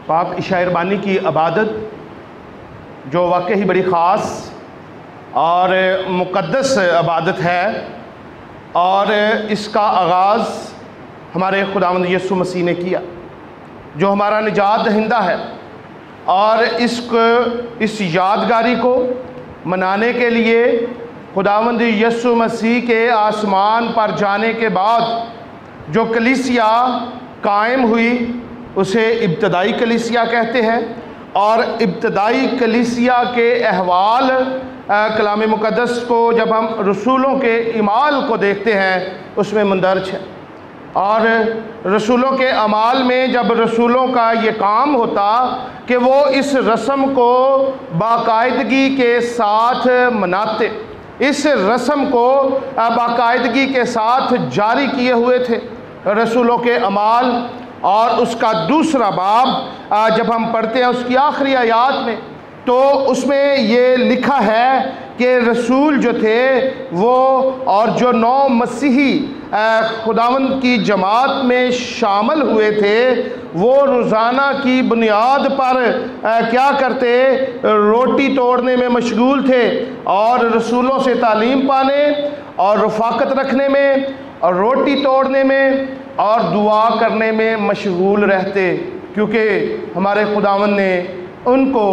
پاک عشاء ربانی کی عبادت جو واقعی بڑی خاص اور مقدس عبادت ہے، اور اس کا آغاز ہمارے خداوند یسوع مسیح نے کیا جو ہمارا نجات دہندہ ہے، اور اس یادگاری کو منانے کے لیے خداوند یسوع مسیح کے آسمان پر جانے کے بعد جو کلیسیا قائم ہوئی اسے ابتدائی کلیسیا کہتے ہیں، اور ابتدائی کلیسیا کے احوال کلام مقدس کو جب ہم رسولوں کے اعمال کو دیکھتے ہیں اس میں مندرج ہے، اور رسولوں کے اعمال میں جب رسولوں کا یہ کام ہوتا کہ وہ اس رسم کو باقاعدگی کے ساتھ مناتے، اس رسم کو باقاعدگی کے ساتھ جاری کیے ہوئے تھے رسولوں کے اعمال، اور اس کا دوسرا باب جب ہم پڑھتے ہیں اس کی آخری آیات میں تو اس میں یہ لکھا ہے کہ رسول جو تھے وہ اور جو 9 مسیحی خداوند کی جماعت میں شامل ہوئے تھے وہ روزانہ کی بنیاد پر کیا کرتے؟ روٹی توڑنے میں مشغول تھے، اور رسولوں سے تعلیم پانے اور رفاقت رکھنے میں اور روٹی توڑنے میں اور دعا کرنے میں مشغول رہتے، کیونکہ ہمارے خداوند نے ان کو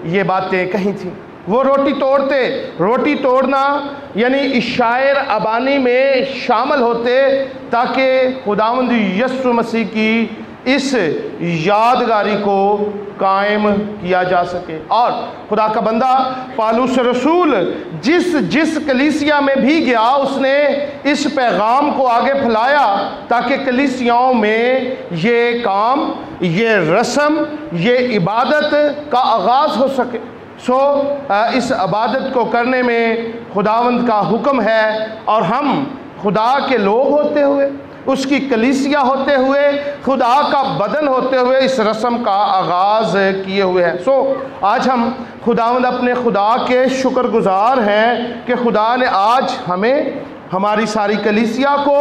یہ باتیں کہی تھیں۔ وہ روٹی توڑتے، روٹی توڑنا یعنی عشاء ربانی میں شامل ہوتے تاکہ خداوند یسوع مسیح کی اس یادگاری کو قائم کیا جا سکے۔ اور خدا کا بندہ پالوس رسول جس کلیسیا میں بھی گیا اس نے اس پیغام کو آگے پھیلایا تاکہ کلیسیاؤں میں یہ کام، یہ رسم، یہ عبادت کا آغاز ہو سکے۔ اس عبادت کو کرنے میں خداوند کا حکم ہے، اور ہم خدا کے لوگ ہوتے ہوئے، اس کی کلیسیا ہوتے ہوئے، خدا کا بدن ہوتے ہوئے اس رسم کا آغاز کیے ہوئے ہیں۔ آج ہم خداوند اپنے خدا کے شکر گزار ہیں کہ خدا نے آج ہمیں، ہماری ساری کلیسیا کو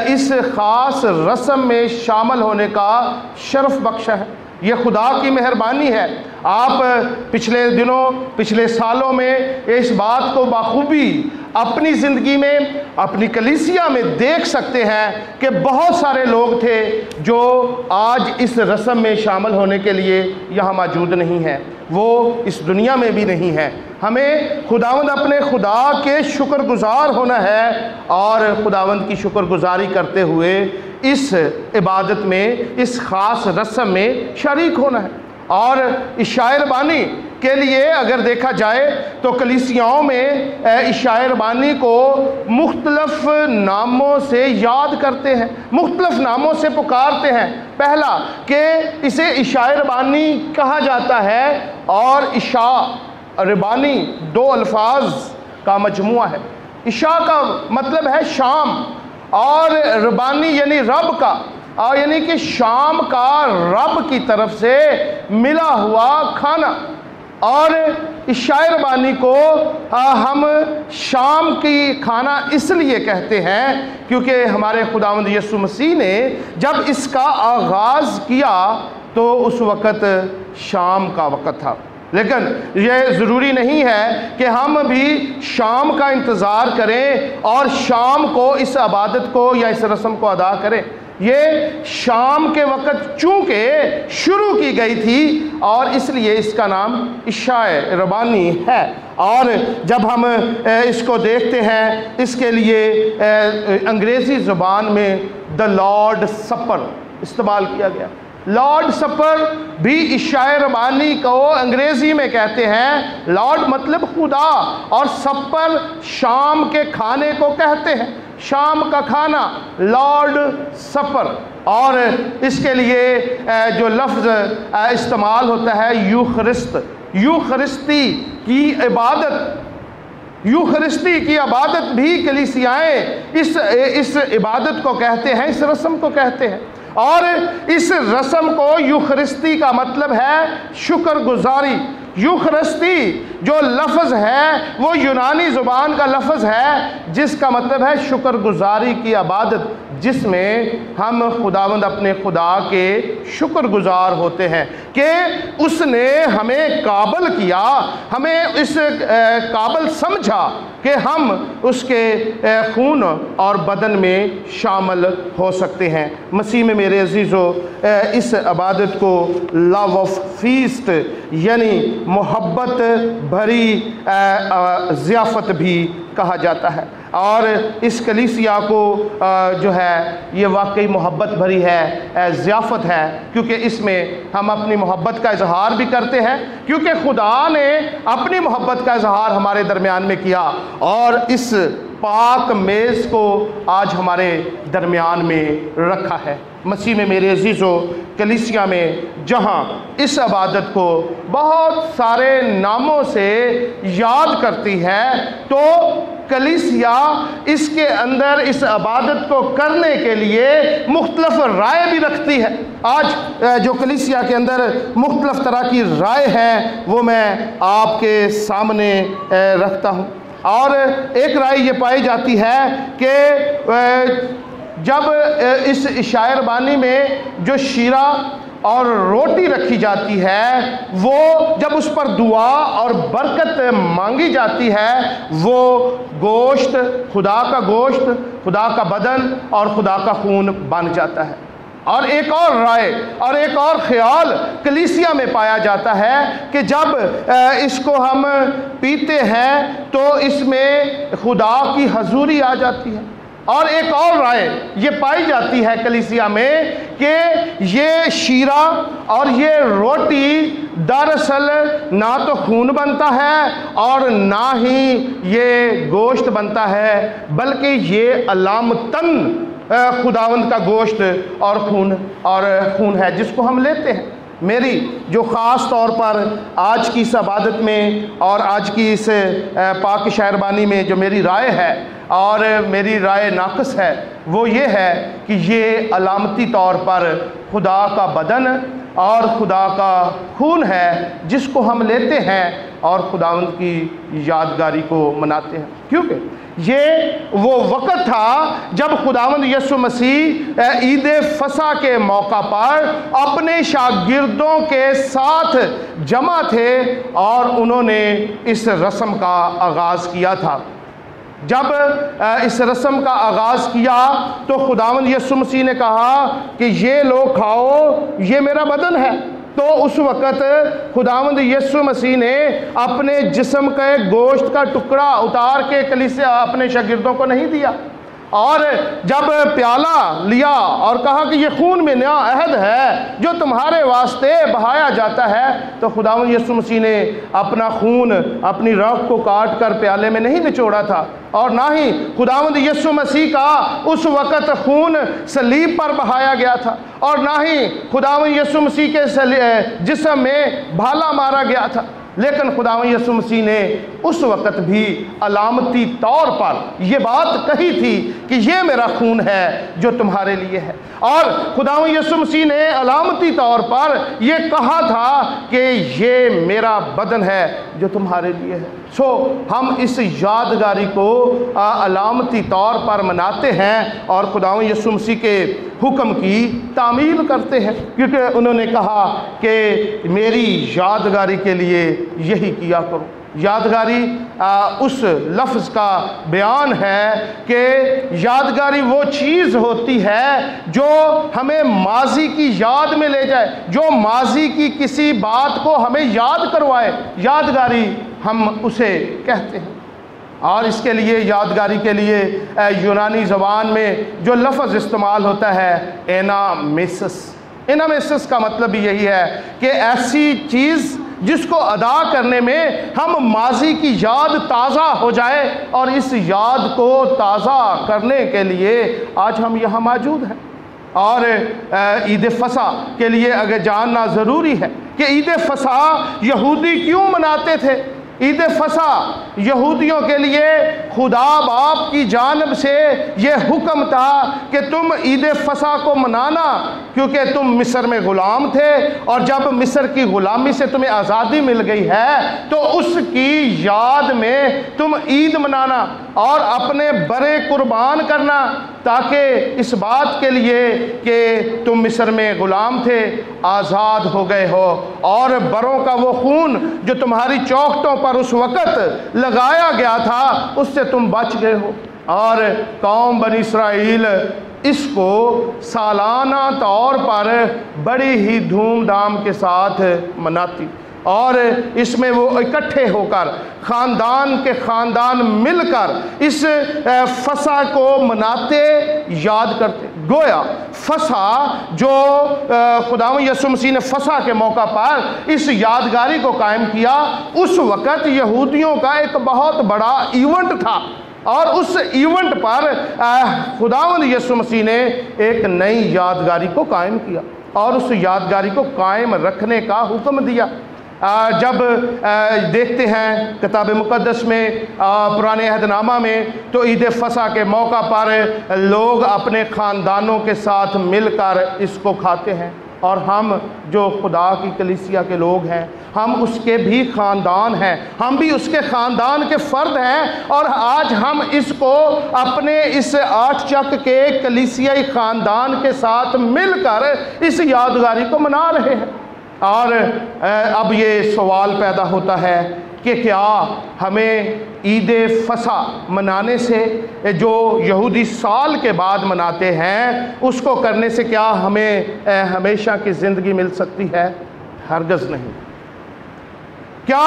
اس خاص رسم میں شامل ہونے کا شرف بخشا ہے۔ یہ خدا کی مہربانی ہے۔ آپ پچھلے دنوں، پچھلے سالوں میں اس بات کو بخوبی اپنی زندگی میں، اپنی کلیسیا میں دیکھ سکتے ہیں کہ بہت سارے لوگ تھے جو آج اس رسم میں شامل ہونے کے لیے یہاں موجود نہیں ہیں، وہ اس دنیا میں بھی نہیں ہیں۔ ہمیں خداوند اپنے خدا کے شکر گزار ہونا ہے، اور خداوند کی شکر گزاری کرتے ہوئے اس عبادت میں، اس خاص رسم میں شریک ہونا ہے۔ اور عشاء ربانی کے لیے اگر دیکھا جائے تو کلیسیاؤں میں عشاء ربانی کو مختلف ناموں سے یاد کرتے ہیں، مختلف ناموں سے پکارتے ہیں۔ پہلا کہ اسے عشاء ربانی کہا جاتا ہے، اور عشاء ربانی 2 الفاظ کا مجموعہ ہے۔ عشاء کا مطلب ہے شام، اور ربانی یعنی رب کا، اور یعنی کہ شام کا رب کی طرف سے ملا ہوا کھانا۔ اور عشاء ربانی کو ہم شام کی کھانا اس لیے کہتے ہیں کیونکہ ہمارے خداوند یسوع مسیح نے جب اس کا آغاز کیا تو اس وقت شام کا وقت تھا، لیکن یہ ضروری نہیں ہے کہ ہم بھی شام کا انتظار کریں اور شام کو اس عبادت کو یا اس رسم کو ادا کریں۔ یہ شام کے وقت چونکہ شروع کی گئی تھی اور اس لیے اس کا نام عشاء ربانی ہے۔ اور جب ہم اس کو دیکھتے ہیں اس کے لیے انگریزی زبان میں دا لارڈ سپر استعمال کیا گیا۔ لارڈ سپر بھی عشاء ربانی کو انگریزی میں کہتے ہیں۔ لارڈ مطلب خدا، اور سپر شام کے کھانے کو کہتے ہیں، شام کا کھانا، لارڈ سپر۔ اور اس کے لیے جو لفظ استعمال ہوتا ہے یوخرست، یوخرستی کی عبادت، یوخرستی کی عبادت بھی کلیسیائیں اس عبادت کو کہتے ہیں، اس رسم کو کہتے ہیں۔ اور اس رسم کو یوخرستی کا مطلب ہے شکر گزاری، یوخرستی جو لفظ ہے وہ یونانی زبان کا لفظ ہے جس کا مطلب ہے شکر گزاری کی عبادت، جس میں ہم خداوند اپنے خدا کے شکر گزار ہوتے ہیں کہ اس نے ہمیں قابل کیا، ہمیں اس قابل سمجھا کہ ہم اس کے خون اور بدن میں شامل ہو سکتے ہیں۔ مسیح میں میرے عزیزو، اس عبادت کو لو آف فیسٹ یعنی محبت بھری ضیافت بھی کہا جاتا ہے، اور اس کلیسیا کو جو ہے یہ واقعی محبت بھری ہے، ضیافت ہے، کیونکہ اس میں ہم اپنی محبت کا اظہار بھی کرتے ہیں، کیونکہ خدا نے اپنی محبت کا اظہار ہمارے درمیان میں کیا اور اس پاک میز کو آج ہمارے درمیان میں رکھا ہے۔ مسیح میں میرے عزیزو، کلیسیا میں جہاں اس عبادت کو بہت سارے ناموں سے یاد کرتی ہے، تو کلیسیا اس کے اندر اس عبادت کو کرنے کے لیے مختلف رائے بھی رکھتی ہے۔ آج جو کلیسیا کے اندر مختلف طرح کی رائے ہے وہ میں آپ کے سامنے رکھتا ہوں، اور ایک رائے یہ پائی جاتی ہے کہ جب اس عشاء ربانی میں جو شیرہ اور روٹی رکھی جاتی ہے، وہ جب اس پر دعا اور برکت مانگی جاتی ہے، وہ گوشت، خدا کا گوشت، خدا کا بدن اور خدا کا خون بن جاتا ہے۔ اور ایک اور رائے اور ایک اور خیال کلیسیا میں پایا جاتا ہے کہ جب اس کو ہم پیتے ہیں تو اس میں خدا کی حضوری آ جاتی ہے۔ اور ایک اور رائے یہ پائی جاتی ہے کلیسیا میں کہ یہ شیرہ اور یہ روٹی دراصل نہ تو خون بنتا ہے اور نہ ہی یہ گوشت بنتا ہے، بلکہ یہ علامتاً خداوند کا گوشت اور خون ہے جس کو ہم لیتے ہیں۔ میری جو خاص طور پر آج کی اس عبادت میں اور آج کی اس پاک عشاء ربانی میں جو میری رائے ہے اور میری رائے ناقص ہے، وہ یہ ہے کہ یہ علامتی طور پر خدا کا بدن اور خدا کا خون ہے جس کو ہم لیتے ہیں اور خداوند کی یادگاری کو مناتے ہیں، کیونکہ یہ وہ وقت تھا جب خداوند یسوع مسیح عید فصح کے موقع پر اپنے شاگردوں کے ساتھ جمع تھے اور انہوں نے اس رسم کا آغاز کیا تھا۔ جب اس رسم کا آغاز کیا تو خداوند یسوع مسیح نے کہا کہ یہ لو کھاؤ، یہ میرا بدن ہے۔ تو اس وقت خداوند یسوع مسیح نے اپنے جسم کے گوشت کا ٹکڑا اتار کے کلیسیا اپنے شاگردوں کو نہیں دیا، اور جب پیالہ لیا اور کہا کہ یہ خون میں نیا عہد ہے جو تمہارے واسطے بہایا جاتا ہے، تو خداوند یسوع مسیح نے اپنا خون اپنی رگ کو کاٹ کر پیالے میں نہیں نچوڑا تھا، اور نہ ہی خداوند یسوع مسیح کا اس وقت خون صلیب پر بہایا گیا تھا، اور نہ ہی خداوند یسوع مسیح کے جسم میں بھالا مارا گیا تھا، لیکن خداوند یسوع مسیح نے اس وقت بھی علامتی طور پر یہ بات کہی تھی کہ یہ میرا خون ہے جو تمہارے لیے ہے، اور خداوند یسوع مسیح نے علامتی طور پر یہ کہا تھا کہ یہ میرا بدن ہے جو تمہارے لیے ہے۔ سو ہم اس یادگاری کو علامتی طور پر مناتے ہیں اور خداوند یسوع مسیح کے حکم کی تعمیل کرتے ہیں، کیونکہ انہوں نے کہا کہ میری یادگاری کے لیے یہی کیا کرو۔ یادگاری اس لفظ کا بیان ہے کہ یادگاری وہ چیز ہوتی ہے جو ہمیں ماضی کی یاد میں لے جائے، جو ماضی کی کسی بات کو ہمیں یاد کروائے، یادگاری ہم اسے کہتے ہیں۔ اور اس کے لیے یادگاری کے لیے یونانی زبان میں جو لفظ استعمال ہوتا ہے اینامیسس کا مطلب بھی یہی ہے کہ ایسی چیز جس کو ادا کرنے میں ہم ماضی کی یاد تازہ ہو جائے، اور اس یاد کو تازہ کرنے کے لیے آج ہم یہاں موجود ہیں۔ اور عید فصح کے لیے اگر جاننا ضروری ہے کہ عید فصح یہودی کیوں مناتے تھے، عید فصح یہودیوں کے لیے خدا باپ کی جانب سے یہ حکم تھا کہ تم عید فصح کو منانا، کیونکہ تم مصر میں غلام تھے، اور جب مصر کی غلامی سے تمہیں آزادی مل گئی ہے تو اس کی یاد میں تم عید منانا اور اپنے برے قربان کرنا، تاکہ اس بات کے لیے کہ تم مصر میں غلام تھے آزاد ہو گئے ہو، اور بروں کا وہ خون جو تمہاری چوکھٹوں پر اس وقت لگایا گیا تھا اس سے تم بچ گئے ہو۔ اور قوم بنی اسرائیل اس کو سالانہ طور پر بڑی ہی دھوم دھام کے ساتھ مناتی، اور اس میں وہ اکٹھے ہو کر خاندان کے خاندان مل کر اس فصح کو مناتے، یاد کرتے۔ گویا فصح جو خداوند یسوع مسیح نے فصح کے موقع پر اس یادگاری کو قائم کیا، اس وقت یہودیوں کا ایک بہت بڑا ایونٹ تھا، اور اس ایونٹ پر خداوند یسوع مسیح نے ایک نئی یادگاری کو قائم کیا اور اس یادگاری کو قائم رکھنے کا حکم دیا۔ جب دیکھتے ہیں کتاب مقدس میں پرانے عہد نامہ میں، تو عید فصح کے موقع پر لوگ اپنے خاندانوں کے ساتھ مل کر اس کو کھاتے ہیں، اور ہم جو خدا کی کلیسیا کے لوگ ہیں، ہم اس کے بھی خاندان ہیں، ہم بھی اس کے خاندان کے فرد ہیں، اور آج ہم اس کو اپنے اس 8 چک کے کلیسیائی خاندان کے ساتھ مل کر اس یادگاری کو منا رہے ہیں۔ اور اب یہ سوال پیدا ہوتا ہے کہ کیا ہمیں عید فصح منانے سے، جو یہودی سال کے بعد مناتے ہیں، اس کو کرنے سے کیا ہمیں ہمیشہ کی زندگی مل سکتی ہے؟ ہرگز نہیں۔ کیا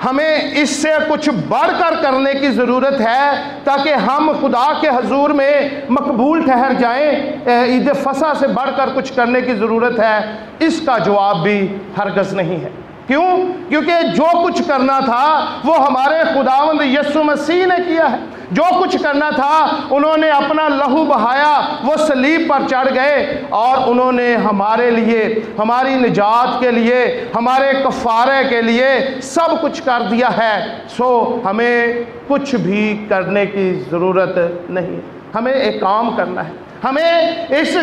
ہمیں اس سے کچھ بڑھ کر کرنے کی ضرورت ہے تاکہ ہم خدا کے حضور میں مقبول ٹھہر جائیں؟ عید فصح سے بڑھ کر کچھ کرنے کی ضرورت ہے؟ اس کا جواب بھی ہرگز نہیں ہے۔ کیوں؟ کیونکہ جو کچھ کرنا تھا وہ ہمارے خداوند یسوع مسیح نے کیا ہے۔ جو کچھ کرنا تھا انہوں نے اپنا لہو بہایا، وہ صلیب پر چڑھ گئے، اور انہوں نے ہمارے لیے، ہماری نجات کے لیے، ہمارے کفارے کے لیے سب کچھ کر دیا ہے۔ سو ہمیں کچھ بھی کرنے کی ضرورت نہیں، ہمیں ایک کام کرنا ہے۔ ہمیں اس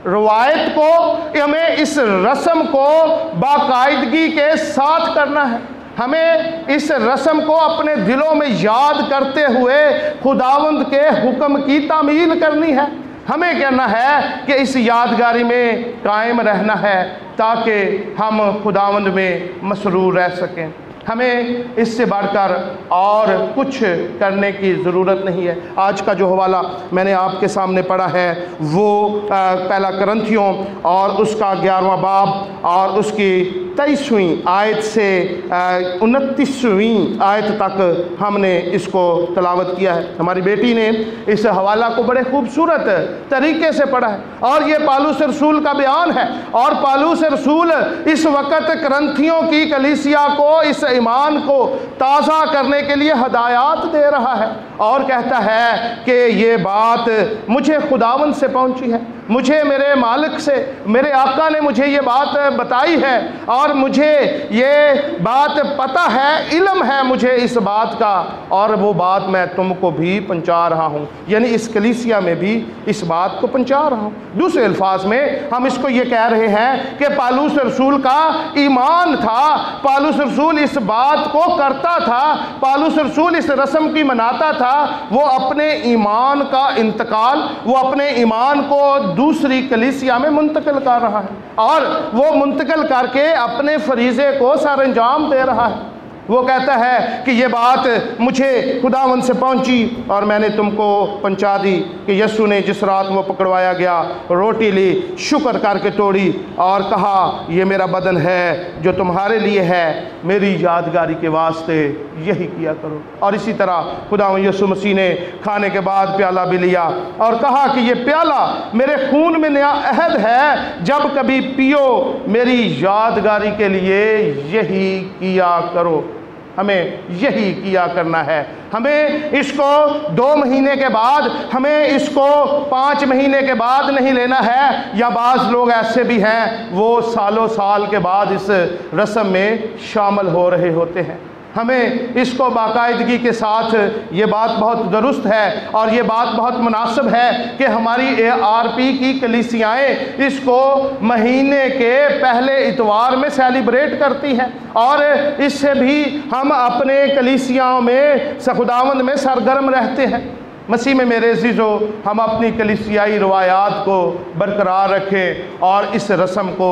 روایت کو، ہمیں اس رسم کو باقاعدگی کے ساتھ کرنا ہے۔ ہمیں اس رسم کو اپنے دلوں میں یاد کرتے ہوئے خداوند کے حکم کی تعمیل کرنی ہے۔ ہمیں کہنا ہے کہ اس یادگاری میں قائم رہنا ہے تاکہ ہم خداوند میں مسرور رہ سکیں۔ ہمیں اس سے بڑھ کر اور کچھ کرنے کی ضرورت نہیں ہے۔ آج کا جو حوالہ میں نے آپ کے سامنے پڑھا ہے وہ پہلا کرنتھیوں اور اس کا 11واں باب اور اس کی 23ویں آیت سے 29ویں آیت تک ہم نے اس کو تلاوت کیا ہے۔ ہماری بیٹی نے اس حوالہ کو بڑے خوبصورت طریقے سے پڑھا ہے، اور یہ پالوس رسول کا بیان ہے، اور پالوس رسول اس وقت کرنتھیوں کی کلیسیا کو اس ایمان کو تازہ کرنے کے لیے ہدایات دے رہا ہے، اور کہتا ہے کہ یہ بات مجھے خداوند سے پہنچی ہے، مجھے میرے مالک سے، میرے آقا نے مجھے یہ بات بتائی ہے، اور مجھے یہ بات پتہ ہے، علم ہے مجھے اس بات کا، اور وہ بات میں تم کو بھی پہنچا رہا ہوں، یعنی اس کلیسیا میں بھی اس بات کو پہنچا رہا ہوں۔ دوسرے الفاظ میں ہم اس کو یہ کہہ رہے ہیں کہ پالوس رسول کا ایمان تھا، پالوس رسول اس بات کو کرتا تھا، پالوس رسول اس رسم کی مناتا تھا، وہ اپنے ایمان کا انتقال، وہ اپنے ایمان کو دوسری کلیسیا میں منتقل کر رہا ہے، اور وہ منتقل کر کے اپنے فریضے کو سر انجام دے رہا ہے۔ وہ کہتا ہے کہ یہ بات مجھے خداوند سے پہنچی اور میں نے تم کو پہنچا دی کہ یسوع نے جس رات وہ پکڑوایا گیا روٹی لی، شکر کر کے توڑی اور کہا یہ میرا بدن ہے جو تمہارے لیے ہے، میری یادگاری کے واسطے یہی کیا کرو۔ اور اسی طرح خداوند یسوع مسیح نے کھانے کے بعد پیالہ بھی لیا اور کہا کہ یہ پیالہ میرے خون میں نیا عہد ہے، جب کبھی پیو میری یادگاری کے لیے یہی کیا کرو۔ ہمیں یہی کیا کرنا ہے۔ ہمیں اس کو 2 مہینے کے بعد، ہمیں اس کو 5 مہینے کے بعد نہیں لینا ہے، یا بعض لوگ ایسے بھی ہیں وہ سالوں سال کے بعد اس رسم میں شامل ہو رہے ہوتے ہیں۔ ہمیں اس کو باقاعدگی کے ساتھ، یہ بات بہت درست ہے اور یہ بات بہت مناسب ہے کہ ہماری ARP کی کلیسیائیں اس کو مہینے کے پہلے اتوار میں سیلیبریٹ کرتی ہیں، اور اس سے بھی ہم اپنے کلیسیاؤں میں خداوند میں سرگرم رہتے ہیں۔ مسیح میں میرے عزیزو، ہم اپنی کلیسیائی روایات کو برقرار رکھیں اور اس رسم کو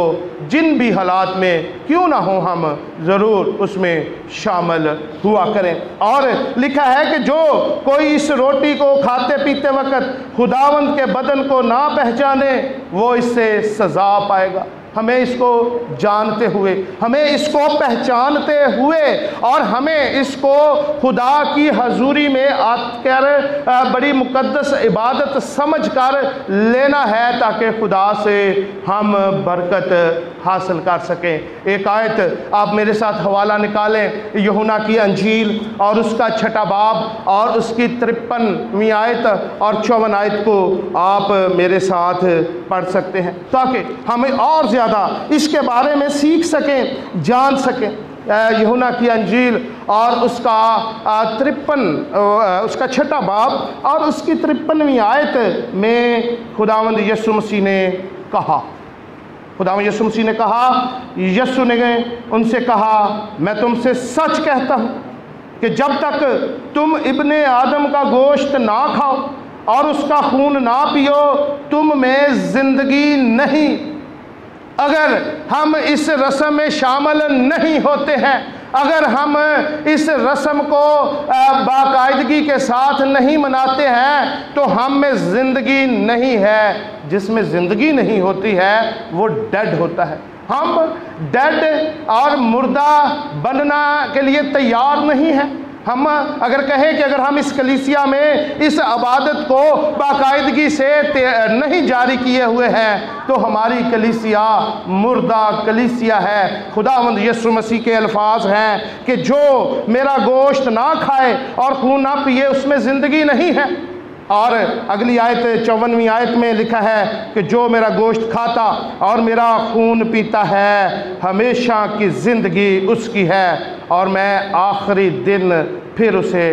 جن بھی حالات میں کیوں نہ ہو ہم ضرور اس میں شامل ہوا کریں۔ اور لکھا ہے کہ جو کوئی اس روٹی کو کھاتے پیتے وقت خداوند کے بدن کو نہ پہچانے وہ اس سے سزا پائے گا۔ ہمیں اس کو جانتے ہوئے، ہمیں اس کو پہچانتے ہوئے اور ہمیں اس کو خدا کی حضوری میں آ کر بڑی مقدس عبادت سمجھ کر لینا ہے تاکہ خدا سے ہم برکت حاصل کر سکیں۔ ایک آیت آپ میرے ساتھ حوالہ نکالیں، یوحنا کی انجیل اور اس کا 6 باب اور اس کی 53ویں آیت اور 54 آیت کو آپ میرے ساتھ پڑھ سکتے ہیں تاکہ ہمیں اور زیادہ اس کے بارے میں سیکھ سکیں، جان سکیں۔ یوحنا کی انجیل اور اس کا 6 باب اور اس کی 53ویں آیت میں خداوند یسوع مسیح نے کہا، خداوند یسوع مسیح نے کہا، یسوع نے ان سے کہا، میں تم سے سچ کہتا ہوں کہ جب تک تم ابن آدم کا گوشت نہ کھاؤ اور اس کا خون نہ پیو تم میں زندگی نہیں۔ اگر ہم اس رسم میں شامل نہیں ہوتے ہیں، اگر ہم اس رسم کو باقاعدگی کے ساتھ نہیں مناتے ہیں تو ہم میں زندگی نہیں ہے۔ جس میں زندگی نہیں ہوتی ہے وہ ڈیڈ ہوتا ہے۔ ہم ڈیڈ اور مردہ بننا کے لیے تیار نہیں ہیں۔ ہم اگر کہیں کہ اگر ہم اس کلیسیا میں اس عبادت کو باقاعدگی سے نہیں جاری کیے ہوئے ہیں تو ہماری کلیسیا مردہ کلیسیا ہے۔ خداوند یسوع مسیح کے الفاظ ہیں کہ جو میرا گوشت نہ کھائے اور خون نہ پیے اس میں زندگی نہیں ہے۔ اور اگلی آیت 54ویں آیت میں لکھا ہے کہ جو میرا گوشت کھاتا اور میرا خون پیتا ہے ہمیشہ کی زندگی اس کی ہے اور میں آخری دن پھر اسے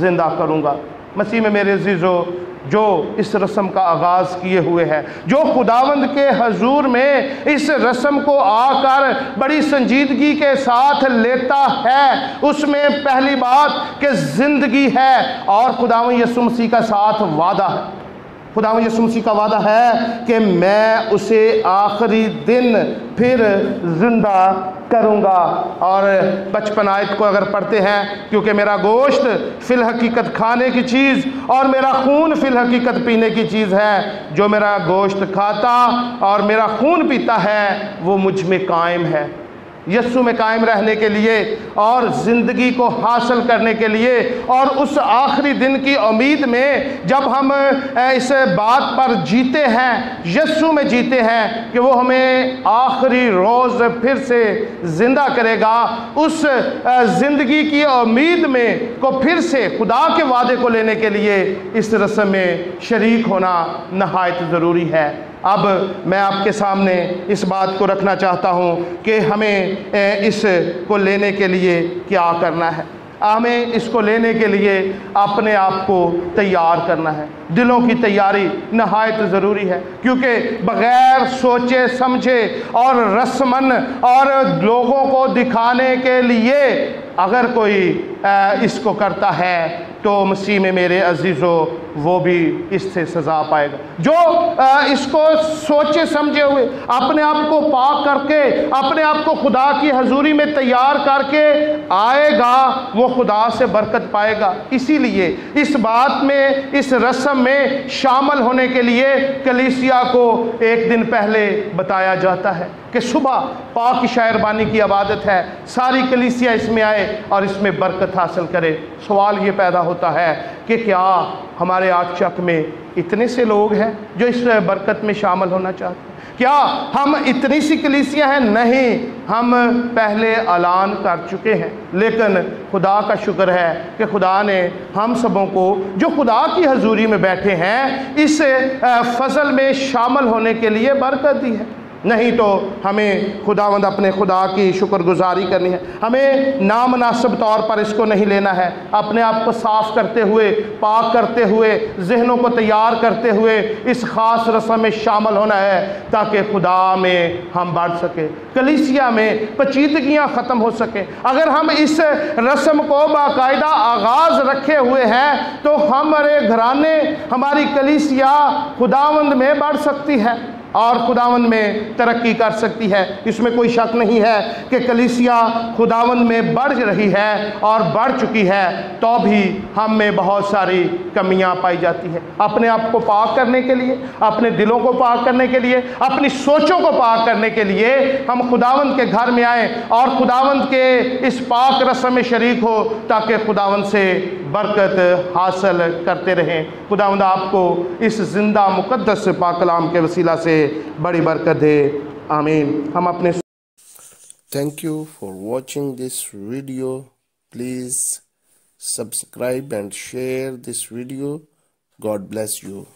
زندہ کروں گا۔ مسیح میں میرے عزیزو، جو اس رسم کا آغاز کیے ہوئے ہے، جو خداوند کے حضور میں اس رسم کو آ کر بڑی سنجیدگی کے ساتھ لیتا ہے، اس میں پہلی بات کہ زندگی ہے اور خداوند یسوع مسیح کا ساتھ وعدہ ہے۔ خداوند یسوع مسیح کا وعدہ ہے کہ میں اسے آخری دن پھر زندہ کروں گا۔ اور 55 آیت کو اگر پڑھتے ہیں، کیونکہ میرا گوشت فی الحقیقت کھانے کی چیز اور میرا خون فی الحقیقت پینے کی چیز ہے، جو میرا گوشت کھاتا اور میرا خون پیتا ہے وہ مجھ میں قائم ہے۔ یسوع میں قائم رہنے کے لیے اور زندگی کو حاصل کرنے کے لیے اور اس آخری دن کی امید میں جب ہم اس بات پر جیتے ہیں، یسوع میں جیتے ہیں کہ وہ ہمیں آخری روز پھر سے زندہ کرے گا، اس زندگی کی امید میں کو پھر سے خدا کے وعدے کو لینے کے لیے اس رسم میں شریک ہونا نہایت ضروری ہے۔ اب میں آپ کے سامنے اس بات کو رکھنا چاہتا ہوں کہ ہمیں اس کو لینے کے لیے کیا کرنا ہے۔ ہمیں اس کو لینے کے لیے اپنے آپ کو تیار کرنا ہے۔ دلوں کی تیاری نہایت ضروری ہے، کیونکہ بغیر سوچے سمجھے اور رسمن اور لوگوں کو دکھانے کے لیے اگر کوئی اس کو کرتا ہے تو مسیح میں میرے عزیزو وہ بھی اس سے سزا پائے گا۔ جو اس کو سوچے سمجھے ہوئے اپنے آپ کو پاک کر کے اپنے آپ کو خدا کی حضوری میں تیار کر کے آئے گا وہ خدا سے برکت پائے گا۔ اسی لیے اس بات میں، اس رسم میں شامل ہونے کے لیے کلیسیا کو ایک دن پہلے بتایا جاتا ہے کہ صبح پاک شاعربانی کی عبادت ہے، ساری کلیسیا اس میں آئے اور اس میں برکت حاصل کرے۔ سوال یہ پیدا ہوتا ہے کہ کیا ہمارے آرچک میں اتنے سے لوگ ہیں جو اس برکت میں شامل ہونا چاہتے ہیں؟ کیا ہم اتنی سی کلیسیا ہیں؟ نہیں، ہم پہلے اعلان کر چکے ہیں، لیکن خدا کا شکر ہے کہ خدا نے ہم سبوں کو جو خدا کی حضوری میں بیٹھے ہیں اس فضل میں شامل ہونے کے لیے برکت دی ہے۔ نہیں تو ہمیں خداوند اپنے خدا کی شکر گزاری کرنی ہے. ہمیں نامناسب طور پر اس کو نہیں لینا ہے. اپنے آپ کو صاف کرتے ہوئے، پاک کرتے ہوئے، ذہنوں کو تیار کرتے ہوئے اس خاص رسم میں شامل ہونا ہے تاکہ خدا میں ہم بڑھ سکیں، کلیسیا میں پیچیدگیاں ختم ہو سکیں. اگر ہم اس رسم کو باقاعدہ آغاز رکھے ہوئے ہیں تو ہمارے گھرانے، ہماری کلیسیا خداوند میں بڑھ سکتی ہے اور خداوند میں ترقی کر سکتی ہے. اس میں کوئی شک نہیں ہے کہ کلیسیا خداوند میں بڑھ رہی ہے اور بڑھ چکی ہے، تو بھی ہم میں بہت ساری کمیاں پائی جاتی ہیں. اپنے آپ کو پاک کرنے کے لیے، اپنے دلوں کو پاک کرنے کے لیے، اپنی سوچوں کو پاک کرنے کے لیے ہم خداوند کے گھر میں آئیں اور خداوند کے اس پاک رسم میں شریک ہو تاکہ خداوند سے برکت حاصل کرتے رہیں. خداوند آپ کو اس زندہ مقدس پاک کلام کے وسیلہ سے بڑی برکت دے. آمین. ہم اپنے Thank you for watching this video. Please subscribe and share this video. God bless you.